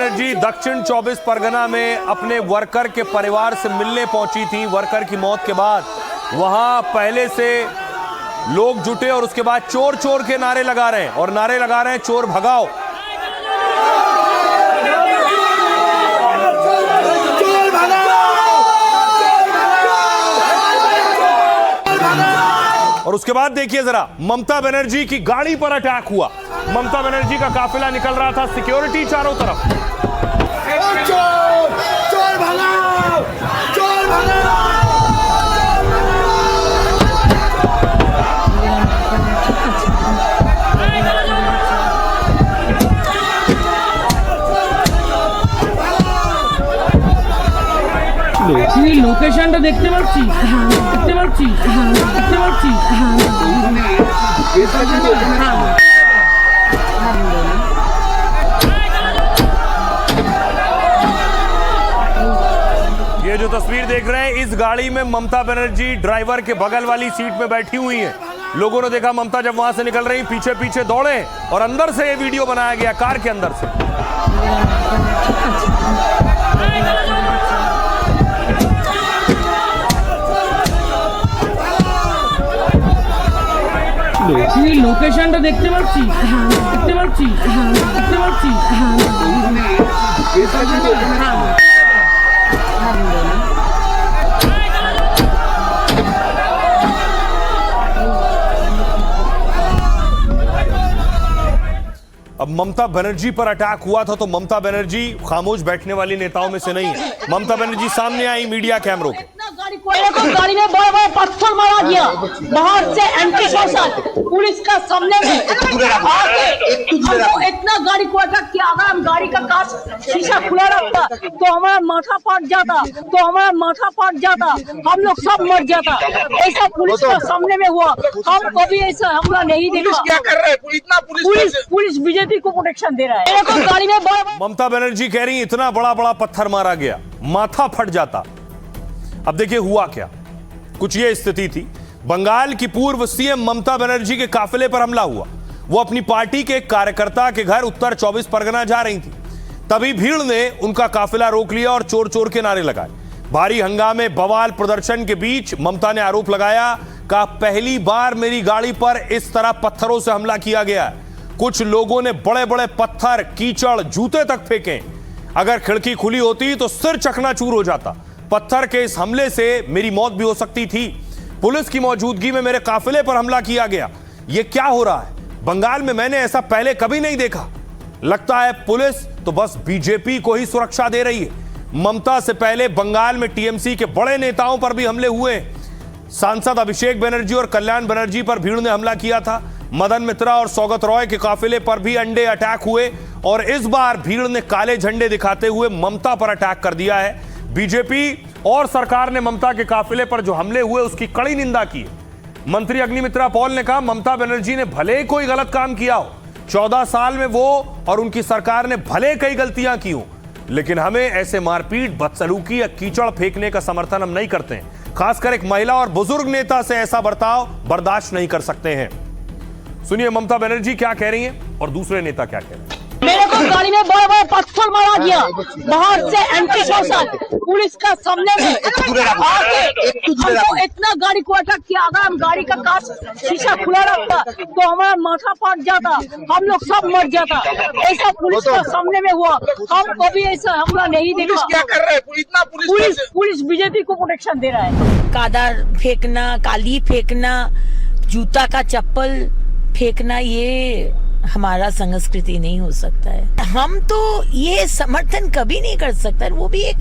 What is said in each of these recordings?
बनर्जी दक्षिण 24 परगना में अपने वर्कर के परिवार से मिलने पहुंची थी। वर्कर की मौत के बाद वहां पहले से लोग जुटे और उसके बाद चोर चोर के नारे लगा रहे हैं और नारे लगा रहे हैं चोर भगाओ। और उसके बाद देखिए जरा, ममता बनर्जी की गाड़ी पर अटैक हुआ। ममता बनर्जी का काफिला निकल रहा था, सिक्योरिटी चारों तरफ। चोर चोर भगाओ, चोर भगाओ। লোকেশনটা দেখতে পাচ্ছি, দেখতে পাচ্ছি, দেখতে পাচ্ছি। ये जो तस्वीर देख रहे हैं, इस गाड़ी में ममता बनर्जी ड्राइवर के बगल वाली सीट में बैठी हुई हैं। लोगों ने देखा ममता जब वहां से निकल रही, पीछे पीछे दौड़े और अंदर से ये वीडियो बनाया गया, कार के अंदर से। লোকেশনটা দেখতে পাচ্ছি, দেখতে পাচ্ছি, দেখতে পাচ্ছি। अब ममता बनर्जी पर अटैक हुआ था तो ममता बनर्जी खामोश बैठने वाली नेताओं में से नहीं है। ममता बनर्जी सामने आई मीडिया कैमरों के। गाड़ी में बड़े बड़े पत्थर मारा गया, बाहर से एंटी सोशल पुलिस का सामने में हमको इतना गाड़ी को अटैक किया। अगर हम गाड़ी का कांच शीशा खुला रखता तो हमारा माथा फट जाता, हम लोग सब मर जाता। ऐसा पुलिस का सामने में हुआ, हम कभी ऐसा हमला नहीं देखा। क्या कर रहे हैं? इतना पुलिस बीजेपी को प्रोटेक्शन दे रहा है। गाड़ी में ममता बनर्जी कह रही इतना बड़ा बड़ा पत्थर मारा गया, माथा फट जाता। अब देखिए हुआ क्या, कुछ ये स्थिति थी। बंगाल की पूर्व सीएम ममता बनर्जी के काफिले पर हमला हुआ। वो अपनी पार्टी के कार्यकर्ता के घर उत्तर 24 परगना जा रही थी, तभी भीड़ ने उनका काफिला रोक लिया और चोर चोर के नारे लगाए। भारी हंगामे बवाल प्रदर्शन के बीच ममता ने आरोप लगाया, कहा पहली बार मेरी गाड़ी पर इस तरह पत्थरों से हमला किया गया है। कुछ लोगों ने बड़े बड़े पत्थर, कीचड़, जूते तक फेंके। अगर खिड़की खुली होती तो सिर चकनाचूर हो जाता। पत्थर के इस हमले से मेरी मौत भी हो सकती थी। पुलिस की मौजूदगी में मेरे काफिले पर हमला किया गया। यह क्या हो रहा है? बंगाल में मैंने ऐसा पहले कभी नहीं देखा। लगता है पुलिस तो बस बीजेपी को ही सुरक्षा दे रही है। ममता से पहले बंगाल में टीएमसी के बड़े नेताओं पर भी हमले हुए। सांसद अभिषेक बनर्जी और कल्याण बनर्जी पर भीड़ ने हमला किया था। मदन मित्रा और सौगत रॉय के काफिले पर भी अंडे अटैक हुए और इस बार भीड़ ने काले झंडे दिखाते हुए ममता पर अटैक कर दिया है। बीजेपी और सरकार ने ममता के काफिले पर जो हमले हुए उसकी कड़ी निंदा की है। मंत्री अग्निमित्रा पॉल ने कहा ममता बनर्जी ने भले ही कोई गलत काम किया हो, 14 साल में वो और उनकी सरकार ने भले कई गलतियां की हो, लेकिन हमें ऐसे मारपीट, बदसलूकी या कीचड़ फेंकने का समर्थन हम नहीं करते हैं। खासकर एक महिला और बुजुर्ग नेता से ऐसा बर्ताव बर्दाश्त नहीं कर सकते हैं। सुनिए ममता बनर्जी क्या कह रही हैं और दूसरे नेता क्या कह रहे हैं। मेरे को गाड़ी में बड़े बड़े पत्थर मारा गया, बाहर से एंटी सोशल पुलिस का सामने में हमको इतना गाड़ी को अटैक किया। अगर हम गाड़ी का कांच शीशा खुला रखता तो हमारा माथा फट जाता, हम लोग सब मर जाता। ऐसा पुलिस का सामने में हुआ, हम कभी ऐसा हमला नहीं देखा। क्या कर रहे हैं? इतना पुलिस बीजेपी को प्रोटेक्शन दे रहा है। कादर फेंकना, काली फेंकना, जूता का चप्पल फेंकना, ये हमारा संस्कृति नहीं हो सकता है। हम तो ये समर्थन कभी नहीं कर सकता। वो भी एक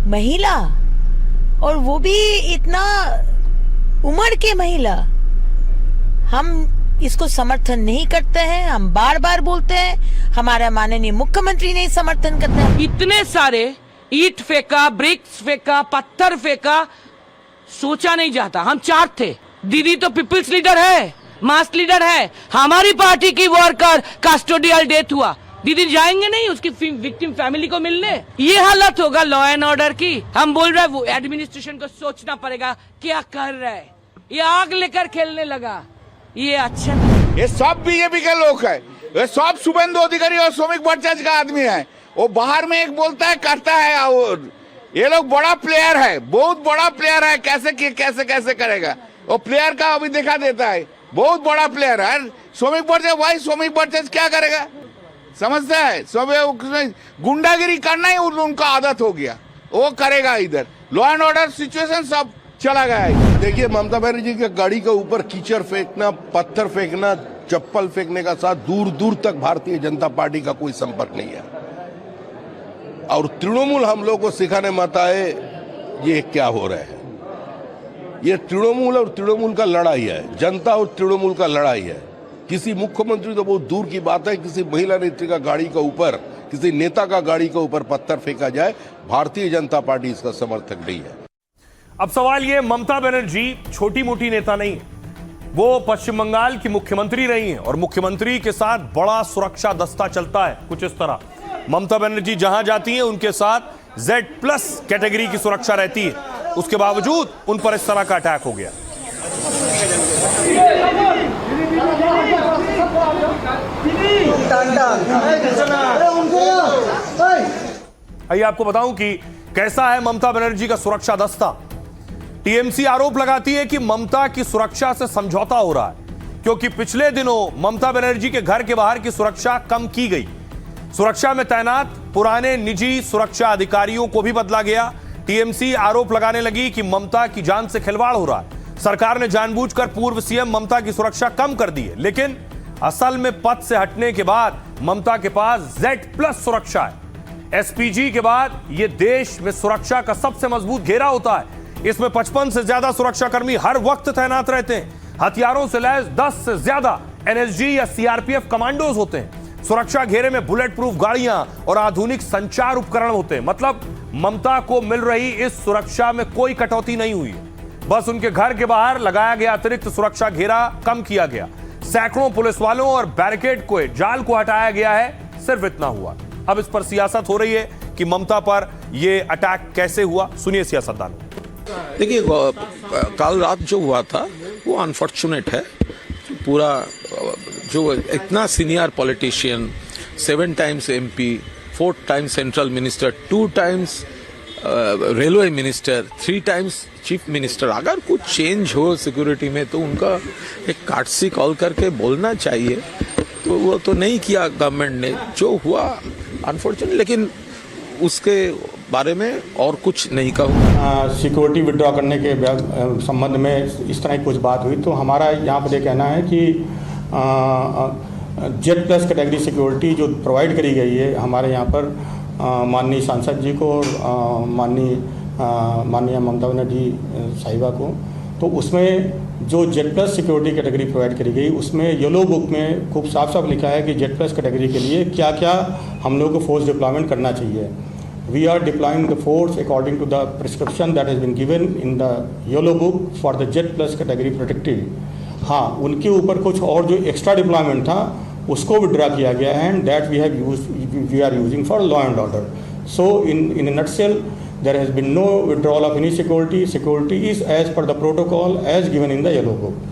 महिला, और वो भी इतना उम्र के महिला। हम इसको समर्थन नहीं करते हैं। हम बार बार बोलते हैं, हमारा माननीय मुख्यमंत्री नहीं समर्थन करते हैं। इतने सारे ईंट फेंका, ब्रिक्स फेंका, पत्थर फेंका, सोचा नहीं जाता। हम 4 थे। दीदी तो पीपल्स लीडर है, मास लीडर है। हमारी पार्टी की वर्कर कस्टोडियल डेथ हुआ, दीदी जाएंगे नहीं उसकी विक्टिम फैमिली को मिलने? ये हालत होगा लॉ एंड ऑर्डर की। हम बोल रहे हैं वो एडमिनिस्ट्रेशन को सोचना पड़ेगा क्या कर रहा है। ये आग लेकर खेलने लगा, ये अच्छा नहीं। ये सब बीजेपी के लोग हैं। ये सब शुभेंदु अधिकारी और श्रमिक भट्टाचार्य का आदमी है। वो बाहर में एक बोलता है करता है, और ये लोग बड़ा प्लेयर है, बहुत बड़ा प्लेयर है, कैसे करेगा वो प्लेयर का अभी दिखा देता है, बहुत बड़ा प्लेयर है। सौमिक बरचेस, भाई सौमिक बरचेस क्या करेगा, समझता है? सौमिक गुंडागिरी करना ही उनका आदत हो गया, वो करेगा। इधर लॉ एंड ऑर्डर सिचुएशन सब चला गया है। देखिए, ममता बनर्जी के गाड़ी के ऊपर कीचड़ फेंकना, पत्थर फेंकना, चप्पल फेंकने का साथ दूर दूर तक भारतीय जनता पार्टी का कोई संपर्क नहीं है। और तृणमूल हम लोग को सिखाने मत आए ये क्या हो रहा है। ये तृणमूल और तृणमूल का लड़ाई है, जनता और तृणमूल का लड़ाई है। किसी मुख्यमंत्री तो बहुत दूर की बात है, किसी महिला नेत्री का गाड़ी के ऊपर, किसी नेता का गाड़ी के ऊपर पत्थर फेंका जाए, भारतीय जनता पार्टी इसका समर्थक नहीं है। अब सवाल ये, ममता बनर्जी छोटी मोटी नेता नहीं है, वो पश्चिम बंगाल की मुख्यमंत्री रही हैं और मुख्यमंत्री के साथ बड़ा सुरक्षा दस्ता चलता है कुछ इस तरह। ममता बनर्जी जहां जाती हैं उनके साथ Z+ कैटेगरी की सुरक्षा रहती है, उसके बावजूद उन पर इस तरह का अटैक हो गया। आइए आपको बताऊं कि कैसा है ममता बनर्जी का सुरक्षा दस्ता। टीएमसी आरोप लगाती है कि ममता की सुरक्षा से समझौता हो रहा है, क्योंकि पिछले दिनों ममता बनर्जी के घर के बाहर की सुरक्षा कम की गई। सुरक्षा में तैनात पुराने निजी सुरक्षा अधिकारियों को भी बदला गया। टीएमसी आरोप लगाने लगी कि ममता की जान से खिलवाड़ हो रहा है। सरकार ने जानबूझकर पूर्व सीएम ममता की सुरक्षा कम कर दी है, लेकिन असल में पद से हटने के बाद ममता के पास Z+ सुरक्षा है। एसपीजी के बाद यह देश में सुरक्षा का सबसे मजबूत घेरा होता है। इसमें 55 से ज्यादा सुरक्षाकर्मी हर वक्त तैनात रहते हैं। हथियारों से लैस 10 से ज्यादा एनएसजी या सीआरपीएफ कमांडोज होते हैं। सुरक्षा घेरे में बुलेट प्रूफ गाड़ियां और आधुनिक संचार उपकरण होते हैं। मतलब ममता को मिल रही इस सुरक्षा में कोई कटौती नहीं हुई, बस उनके घर के बाहर लगाया गया अतिरिक्त सुरक्षा घेरा कम किया गया। सैकड़ों पुलिस वालों और बैरिकेड को जाल को हटाया गया है, सिर्फ इतना हुआ। अब इस पर सियासत हो रही है कि ममता पर यह अटैक कैसे हुआ, सुनिए सियासतदानों। देखिए, कल रात जो हुआ था वो अनफॉर्चुनेट है। पूरा जो इतना senior politician, 7 times MP, 4 times central minister, 2 times railway minister, 3 times chief minister, अगर कुछ चेंज हो सिक्योरिटी में तो उनका एक कार्टसी कॉल करके बोलना चाहिए। तो वो तो नहीं किया गवर्नमेंट ने, जो हुआ अनफॉर्चुनेट, लेकिन उसके बारे में और कुछ नहीं कहूँ। सिक्योरिटी विड्रॉ करने के संबंध में इस तरह की कुछ बात हुई तो हमारा यहाँ पर यह कहना है कि Z+ कैटेगरी सिक्योरिटी जो प्रोवाइड करी गई है हमारे यहाँ पर माननीय सांसद जी को और माननीय ममता बनर्जी साहिबा को, तो उसमें जो Z+ सिक्योरिटी कैटेगरी प्रोवाइड करी गई उसमें येलो बुक में खूब साफ साफ लिखा है कि Z+ कैटेगरी के लिए क्या क्या हम लोग को फोर्स डिप्लॉयमेंट करना चाहिए। We are deploying the force according to the prescription that has been given in the yellow book for the Z+ category protective। हाँ, उनके ऊपर कुछ और जो एक्स्ट्रा डिप्लॉयमेंट था उसको विड्रा किया गया है, and that we are using for law and order. So in a nutshell, there has been no withdrawal of any security. Security is as per the protocol as given in the yellow book।